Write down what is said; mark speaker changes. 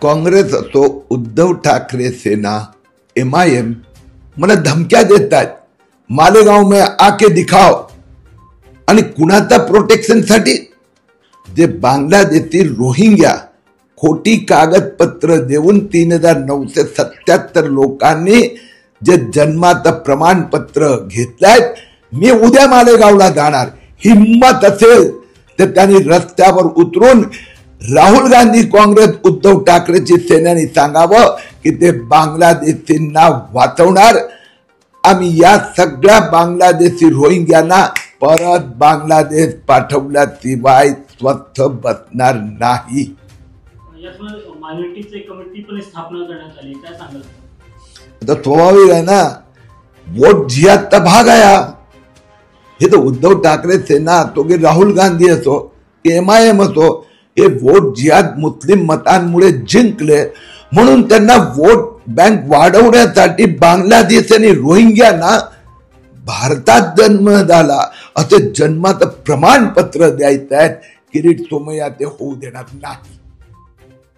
Speaker 1: काँग्रेस असो, उद्धव ठाकरे सेना, MIM मला धमक्या देतात, मालेगाव में आके दिखाओ. आणि कुणाचा प्रोटेक्शन साठी? जे बांगलादेशी रोहिंग्या खोटी कागदपत्र देऊन 3977 लोकांनी जे जन्माचं प्रमाणपत्र घेतलंय. मी उद्या मालेगावला जाणार, हिम्मत असेल तर त्यांनी रस्त्यावर उतरून राहुल गांधी, काँग्रेस, उद्धव ठाकरेची सेनानी सांगावं की ते बांगलादेशींना वाचवणार. आम्ही या सगळ्या बांगलादेशी रोहिंग्यांना परत बांगलादेश पाठवल्याशिवाय स्वस्थ बसणार नाही. आता स्वाभाविक आहे ना, वोट जिहादचा भाग आहे. हे तर उद्धव ठाकरे सेना असो की राहुल गांधी असो की MIM असो, हे वोट जिहाद मुस्लिम मतांमुळे जिंकले म्हणून त्यांना वोट बँक वाढवण्यासाठी बांगलादेश आणि रोहिंग्यांना भारतात जन्म झाला असे जन्माचं प्रमाणपत्र द्यायचं आहे. किरीट सोमय्या ते होऊ देणार नाही.